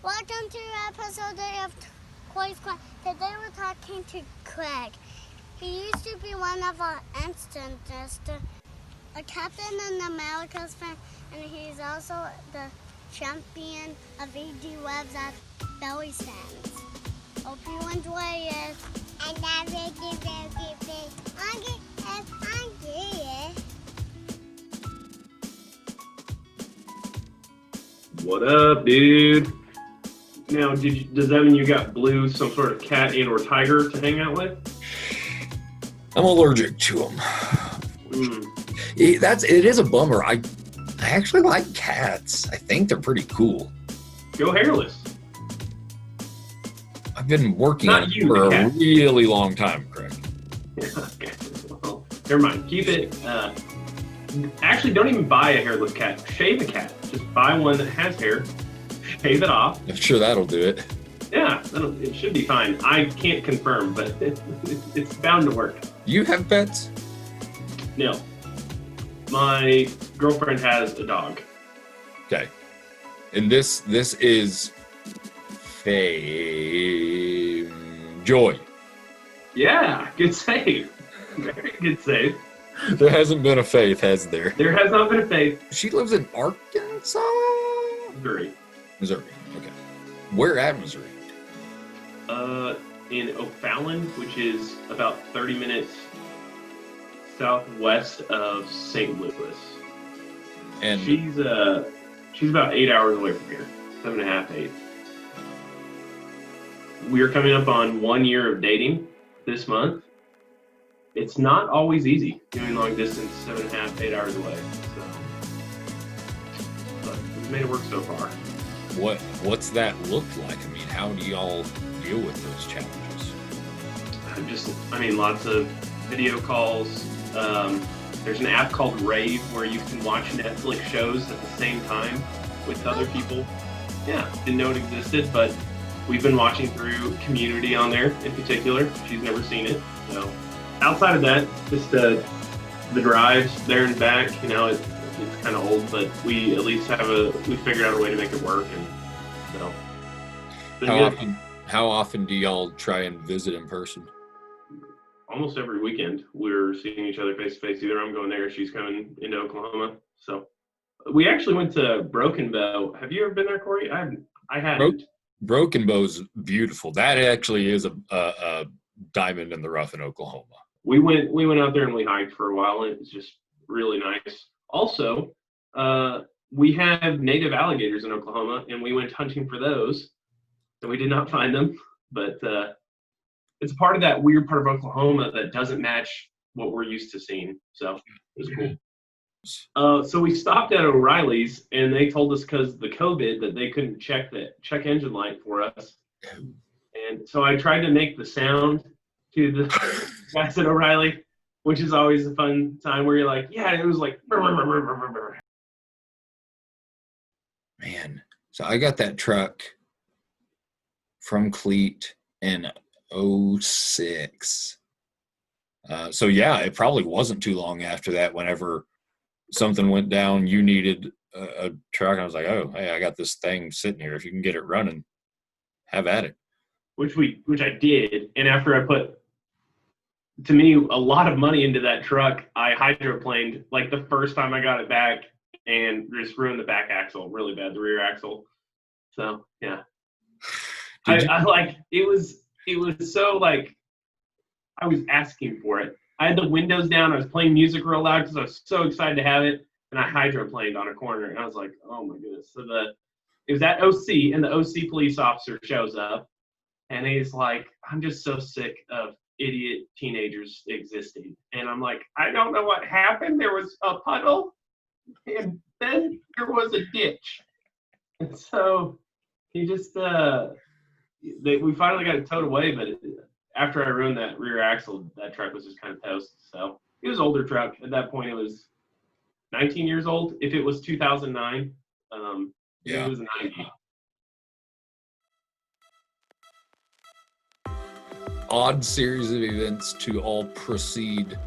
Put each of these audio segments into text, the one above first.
Welcome to the episode of Toys Class. Today we're talking to Kraig. He used to be one of our instructors, a Captain in America's fan, and he's also the champion of ED Webs at Belly Stands. Hope you enjoy it. And I'm What up, dude? Now, does that mean you got Blue some sort of cat and or tiger to hang out with? I'm allergic to them. It is a bummer. I actually like cats. I think they're pretty cool. Go hairless. I've been working on it for a really long time, Craig. Okay. Well, never mind. Keep it. Actually, don't even buy a hairless cat. Shave a cat. Just buy one that has hair. Shave it off. I'm sure that'll do it. Yeah, it should be fine. I can't confirm, but it's bound to work. You have pets? No. My girlfriend has a dog. Okay. And this is Joy. Yeah, good save. Very good save. There hasn't been a Faith, has there? There has not been a Faith. She lives in Arkansas? Missouri. Missouri, okay. Where at Missouri? In O'Fallon, which is about 30 minutes southwest of St. Louis. And she's about 8 hours away from here. 7.5, 8. We are coming up on 1 year of dating this month. It's not always easy doing long distance, 7.5, 8 hours away. So, but we've made it work so far. What's that look like? I mean, how do y'all deal with those challenges? Lots of video calls. There's an app called Rave where you can watch Netflix shows at the same time with other people. Yeah, didn't know it existed, but we've been watching through Community on there in particular. She's never seen it, so. Outside of that, just the drives there and back, it's kind of old, but we at least we figured out a way to make it work, and so. How often do y'all try and visit in person? Almost every weekend we're seeing each other face to face. Either I'm going there or she's coming into Oklahoma. So we actually went to Broken Bow. Have you ever been there, Corey? I hadn't. Broken Bow's beautiful. That actually is a diamond in the rough in Oklahoma. We went out there and we hiked for a while, and it was just really nice. Also, we have native alligators in Oklahoma, and we went hunting for those, and we did not find them. But it's a part of that weird part of Oklahoma that doesn't match what we're used to seeing. So it was cool. So we stopped at O'Reilly's, and they told us because of the COVID that they couldn't check engine light for us. And so I tried to make the sound to the guys at O'Reilly, which is always a fun time where you're like, yeah, it was like. Man, so I got that truck from Clete in 2006. So yeah, it probably wasn't too long after that whenever something went down, you needed a truck. I was like, oh, hey, I got this thing sitting here. If you can get it running, have at it. Which I did. And after I put, to me, a lot of money into that truck, I hydroplaned like the first time I got it back and just ruined the back axle really bad, the rear axle. So yeah. It was so like, I was asking for it. I had the windows down. I was playing music real loud because I was so excited to have it. And I hydroplaned on a corner. And I was like, oh my goodness. So it was at OC, and the OC police officer shows up. And he's like, I'm just so sick of idiot teenagers existing. And I'm like, I don't know what happened. There was a puddle, and then there was a ditch. And so he just, we finally got it towed away, but after I ruined that rear axle, that truck was just kind of toast. So it was an older truck. At that point, it was 19 years old. If it was 2009, yeah. It was 90. Odd series of events to all precede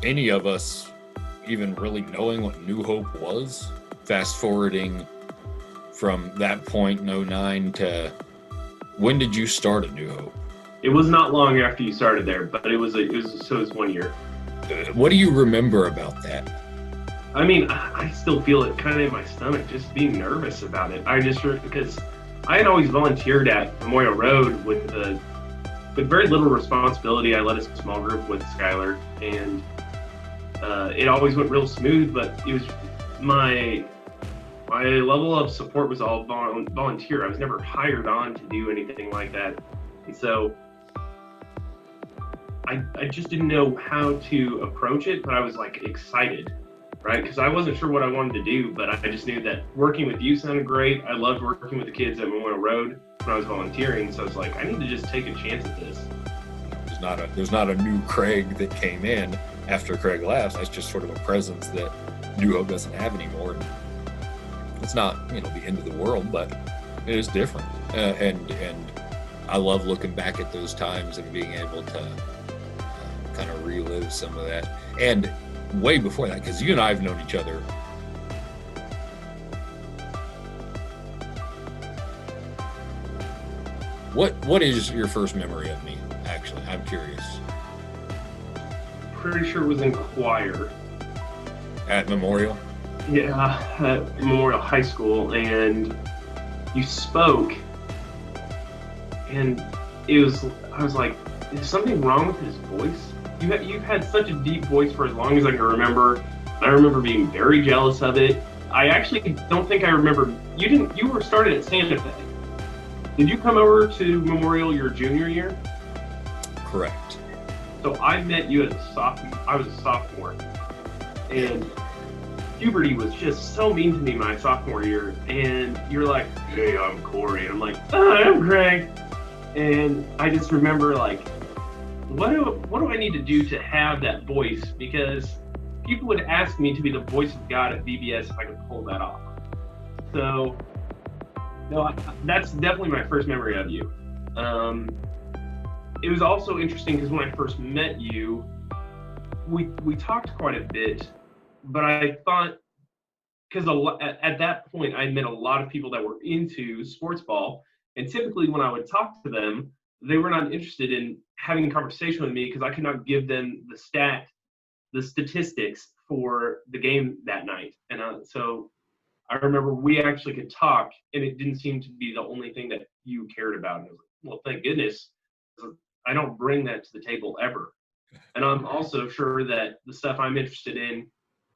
any of us even really knowing what New Hope was. Fast forwarding from that point in 09 to when did you start at New Hope? It was not long after you started there, but it was 1 year. What do you remember about that? I mean, I still feel it kind of in my stomach, just being nervous about it. Because I had always volunteered at Memorial Road with very little responsibility. I led a small group with Skylar, and it always went real smooth, but it was my level of support was all volunteer. I was never hired on to do anything like that. And so I just didn't know how to approach it, but I was like excited, right? Because I wasn't sure what I wanted to do, but I just knew that working with you sounded great. I loved working with the kids at Memorial Road when I was volunteering. So I was like, I need to just take a chance at this. There's not a new Kraig that came in after Kraig left. That's just sort of a presence that New Hope doesn't have anymore. And it's not, the end of the world, but it is different. And I love looking back at those times and being able to kind of relive some of that. And way before that, because you and I have known each other. What is your first memory of me, actually? I'm curious. Pretty sure it was in choir. At Memorial? Yeah, at Memorial High School, and you spoke, and I was like, is something wrong with his voice? You've had such a deep voice for as long as I can remember. I remember being very jealous of it. I actually don't think I remember, you were started at Santa Fe. Did you come over to Memorial your junior year? Correct. So I met you as a sophomore. I was a sophomore, and puberty was just so mean to me my sophomore year. And you're like, hey, I'm Corey. I'm like, oh, I'm Kraig. And I just remember like, what do I need to do to have that voice? Because people would ask me to be the voice of God at VBS if I could pull that off. So, no, that's definitely my first memory of you. It was also interesting because when I first met you, we talked quite a bit, but I thought, because at that point I met a lot of people that were into sports ball, and typically when I would talk to them, they were not interested in having a conversation with me because I could not give them the statistics for the game that night. And so I remember we actually could talk, and it didn't seem to be the only thing that you cared about. And I was like, well, thank goodness. I don't bring that to the table ever. And I'm also sure that the stuff I'm interested in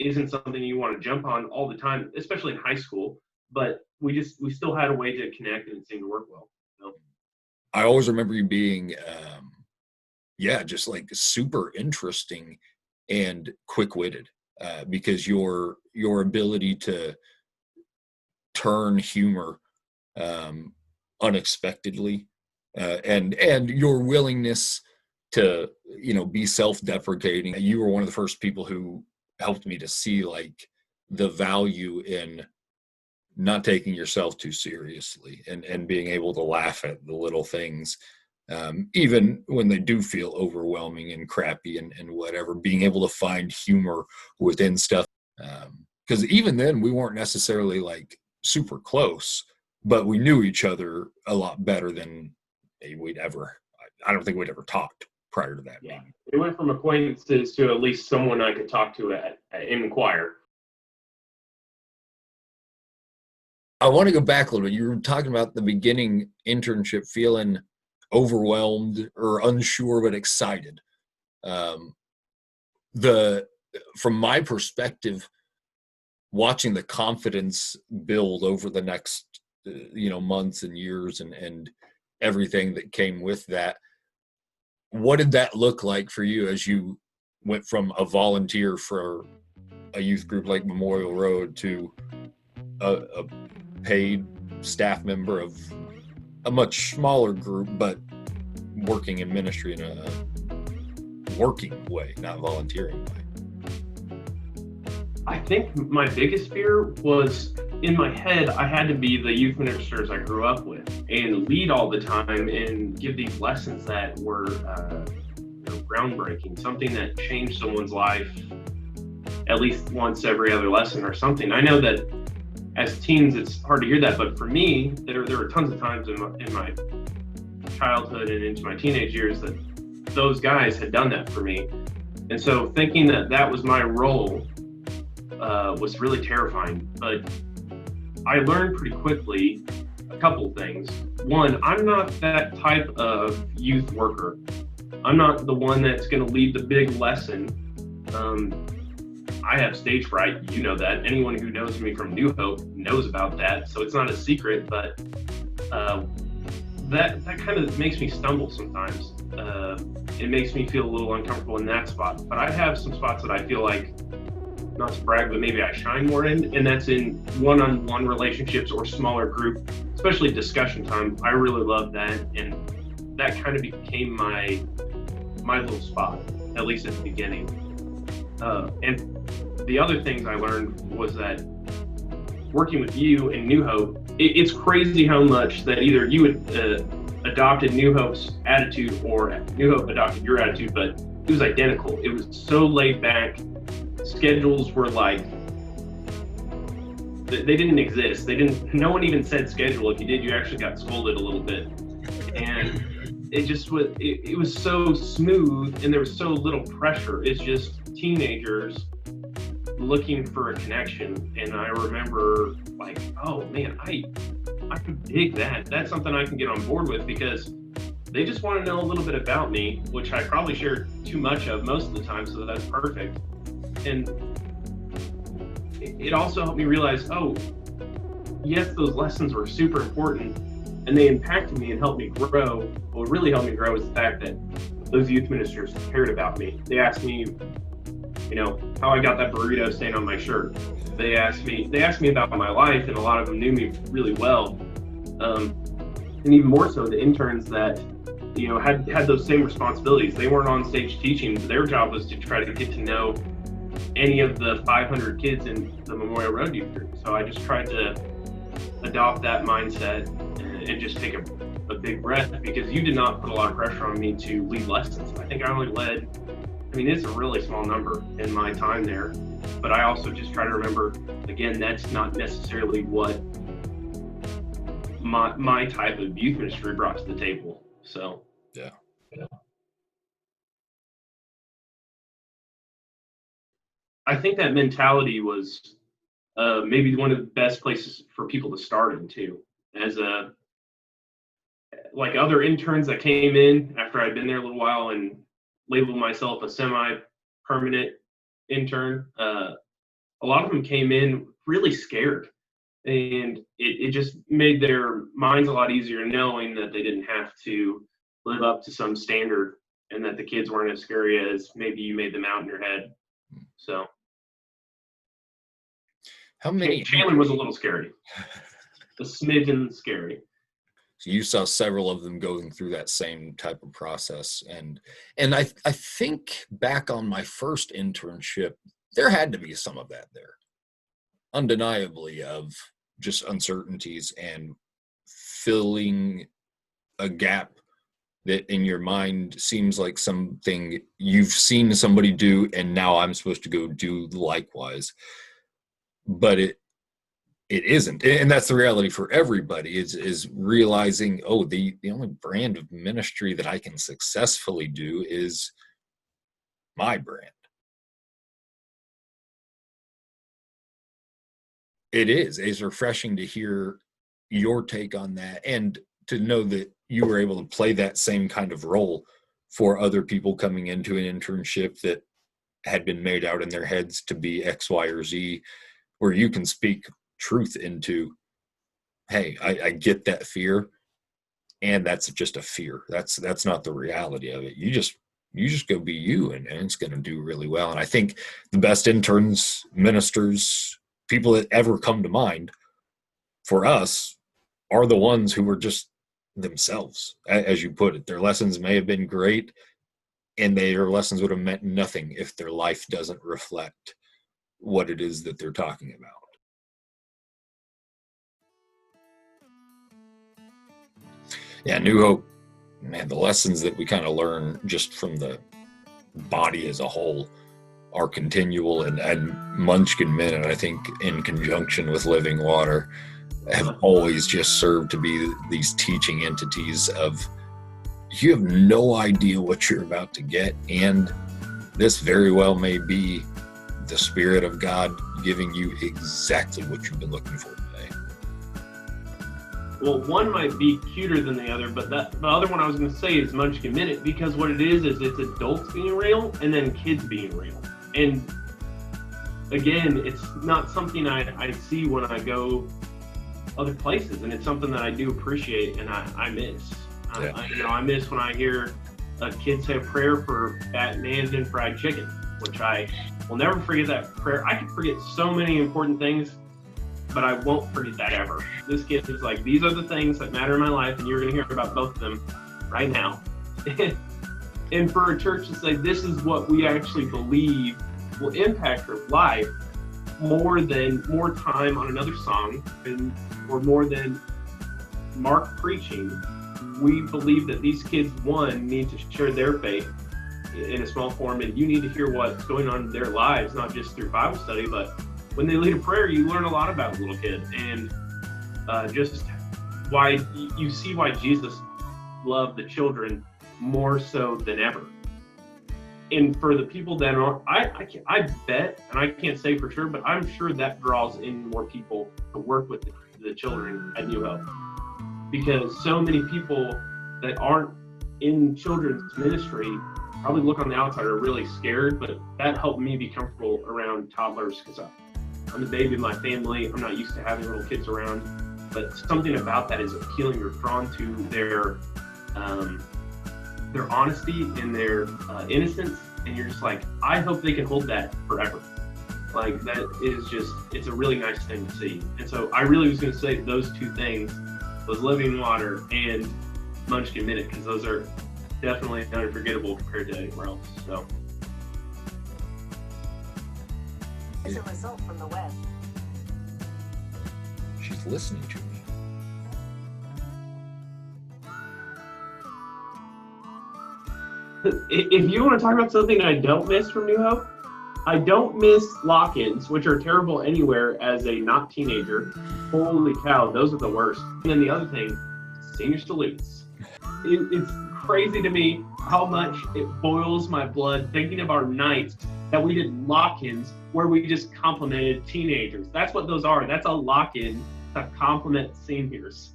isn't something you want to jump on all the time, especially in high school. But we still had a way to connect, and it seemed to work well. I always remember you being, just like super interesting and quick-witted, because your ability to turn humor unexpectedly, and your willingness to be self-deprecating. You were one of the first people who helped me to see like the value in not taking yourself too seriously and being able to laugh at the little things, even when they do feel overwhelming and crappy and whatever, being able to find humor within stuff. Because even then we weren't necessarily like super close, but we knew each other a lot better than I don't think we'd ever talked prior to that. Yeah. It went from acquaintances to at least someone I could talk to in the choir. I want to go back a little bit. You were talking about the beginning internship, feeling overwhelmed or unsure, but excited. From my perspective, watching the confidence build over the next, months and years and everything that came with that. What did that look like for you as you went from a volunteer for a youth group like Memorial Road to a paid staff member of a much smaller group, but working in ministry in a working way, not volunteering way? I think my biggest fear was, in my head, I had to be the youth ministers I grew up with and lead all the time and give these lessons that were groundbreaking, something that changed someone's life at least once every other lesson or something. I know that as teens, it's hard to hear that. But for me, there were tons of times in my childhood and into my teenage years that those guys had done that for me. And so thinking that that was my role was really terrifying. But I learned pretty quickly a couple things. One, I'm not that type of youth worker. I'm not the one that's going to lead the big lesson. I have stage fright. You know that. Anyone who knows me from New Hope knows about that. So it's not a secret, but that kind of makes me stumble sometimes. It makes me feel a little uncomfortable in that spot. But I have some spots that I feel like, not to brag, but maybe I shine more in, and that's in one-on-one relationships or smaller group, especially discussion time. I really love that, and that kind of became my little spot, at least at the beginning. And the other things I learned was that working with you in New Hope, it's crazy how much that either you adopted New Hope's attitude or New Hope adopted your attitude, but it was identical. It was so laid back. Schedules were like, they didn't exist. No one even said schedule. If you did, you actually got scolded a little bit. And it just was, it was so smooth and there was so little pressure. It's just teenagers looking for a connection. And I remember like, oh man, I could dig that. That's something I can get on board with, because they just want to know a little bit about me, which I probably share too much of most of the time, so that's perfect. And it also helped me realize, oh, yes, those lessons were super important and they impacted me and helped me grow. What really helped me grow is the fact that those youth ministers cared about me. They asked me, you know, how I got that burrito stain on my shirt. They asked me about my life, and a lot of them knew me really well. And even more so, the interns that, you know, had those same responsibilities. They weren't on stage teaching. Their job was to try to get to know any of the 500 kids in the Memorial Road Youth Group. So I just tried to adopt that mindset and just take a big breath, because you did not put a lot of pressure on me to lead lessons. I think I only led, I mean, it's a really small number in my time there, but I also just try to remember, again, that's not necessarily what my type of youth ministry brought to the table. So, Yeah. I think that mentality was maybe one of the best places for people to start in too. As like other interns that came in after I'd been there a little while and labeled myself a semi-permanent intern, a lot of them came in really scared, and it just made their minds a lot easier knowing that they didn't have to live up to some standard, and that the kids weren't as scary as maybe you made them out in your head. So How many? Chandler was a little scary, a smidgen scary. So you saw several of them going through that same type of process, and I think back on my first internship, there had to be some of that there, undeniably, of just uncertainties and filling a gap that in your mind seems like something you've seen somebody do, and now I'm supposed to go do likewise. But it isn't, and that's the reality for everybody, is realizing, oh, the only brand of ministry that I can successfully do is my brand. It's refreshing to hear your take on that, and to know that you were able to play that same kind of role for other people coming into an internship that had been made out in their heads to be X, Y, or Z, where you can speak truth into, hey, I get that fear, and that's just a fear. That's not the reality of it. You just go be you, and it's going to do really well. And I think the best interns, ministers, people that ever come to mind for us are the ones who were just themselves, as you put it. Their lessons may have been great, and their lessons would have meant nothing if their life doesn't reflect what it is that they're talking about. Yeah, New Hope, man, the lessons that we kind of learn just from the body as a whole are continual, and Munchkin Minute, I think, in conjunction with Living Water, have always just served to be these teaching entities of, you have no idea what you're about to get, and this very well may be the Spirit of God giving you exactly what you've been looking for today. Well, one might be cuter than the other, but the other one I was going to say is Munchkin Minute, because what it is it's adults being real and then kids being real. And again, it's not something I see when I go other places, and it's something that I do appreciate and I miss. Yeah. I miss when I hear a kid say a prayer for fat nans and fried chicken, which I will never forget that prayer. I can forget so many important things, but I won't forget that ever. This kid is like, these are the things that matter in my life, and you're going to hear about both of them right now. And for a church to say, this is what we actually believe will impact your life more time on another song, or more than Mark preaching. We believe that these kids, one, need to share their faith in a small form, and you need to hear what's going on in their lives, not just through Bible study, but when they lead a prayer, you learn a lot about a little kid, and just why you see why Jesus loved the children more so than ever. And for the people that are, I bet, and I can't say for sure, but I'm sure that draws in more people to work with the children at New Hope. Because so many people that aren't in children's ministry probably look on the outside are really scared, but that helped me be comfortable around toddlers, because I'm the baby of my family. I'm not used to having little kids around, but something about that is appealing. You're drawn to their honesty and their innocence, and you're just like, I hope they can hold that forever. Like, that is just, it's a really nice thing to see. And so I really was going to say those two things, was Living Water and Munchkin Minute, because those are definitely unforgettable compared to anywhere else. So. As a result from the web. She's listening to me. If you want to talk about something I don't miss from New Hope, I don't miss lock-ins, which are terrible anywhere as a not teenager. Holy cow, those are the worst. And then the other thing, senior salutes. It's crazy to me how much it boils my blood thinking of our nights that we did lock-ins where we just complimented teenagers. That's what those are. That's a lock-in to compliment seniors.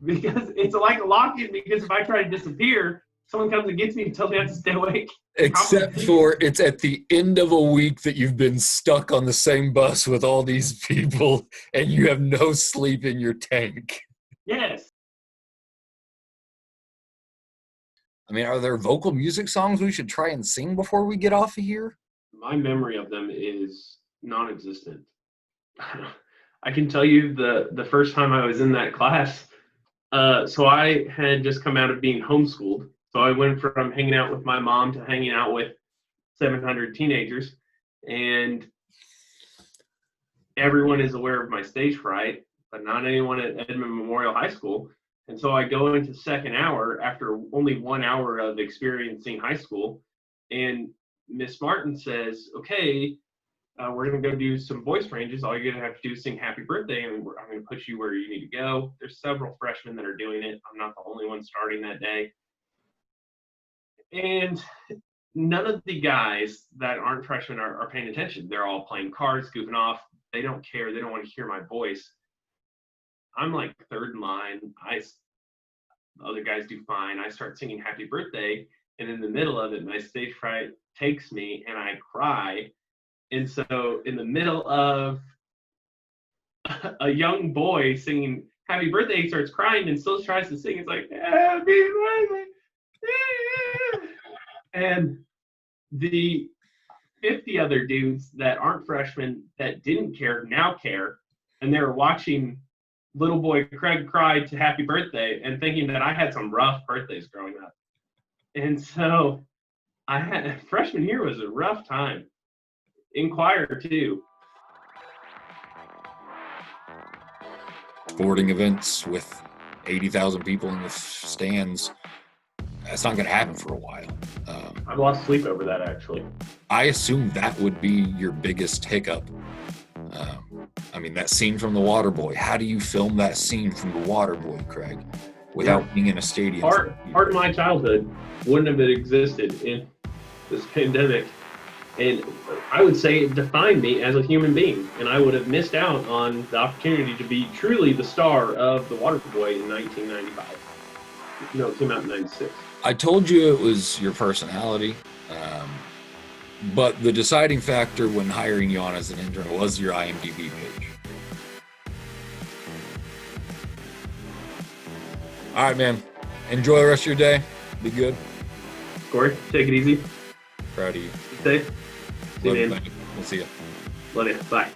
Because it's like a lock-in, because if I try to disappear, someone comes and gets me and tells me I have to stay awake. Except for it's at the end of a week that you've been stuck on the same bus with all these people and you have no sleep in your tank. Yes. I mean, are there vocal music songs we should try and sing before we get off of here? My memory of them is non-existent. I can tell you the first time I was in that class, so I had just come out of being homeschooled. So I went from hanging out with my mom to hanging out with 700 teenagers, and everyone is aware of my stage fright, but not anyone at Edmond Memorial High School. And so I go into second hour after only 1 hour of experiencing high school, and Miss Martin says, okay, we're going to go do some voice ranges. All you're going to have to do is sing Happy Birthday, and I'm going to push you where you need to go. There's several freshmen that are doing it. I'm not the only one starting that day. And none of the guys that aren't freshmen are paying attention. They're all playing cards, goofing off. They don't care. They don't want to hear my voice. I'm like third in line. The other guys do fine. I start singing Happy Birthday, and in the middle of it, my stage fright takes me, and I cry. And so in the middle of a young boy singing Happy Birthday, he starts crying and still tries to sing. It's like, Happy Birthday. And the 50 other dudes that aren't freshmen that didn't care now care, and they were watching little boy Kraig cry to Happy Birthday and thinking that I had some rough birthdays growing up. And so freshman year was a rough time. In choir too. Sporting events with 80,000 people in the stands, that's not going to happen for a while. I've lost sleep over that, actually. I assume that would be your biggest hiccup. I mean, that scene from The Waterboy. How do you film that scene from The Waterboy, Kraig, without being in a stadium? Part of my childhood wouldn't have existed in this pandemic. And I would say it defined me as a human being. And I would have missed out on the opportunity to be truly the star of The Waterboy in 1995. No, it came out in 96. I told you it was your personality. But the deciding factor when hiring you on as an intern was your IMDb page. All right, man. Enjoy the rest of your day. Be good. Corey, take it easy. Proud of you. Stay safe. See you, man. We'll see you. Love you. Bye.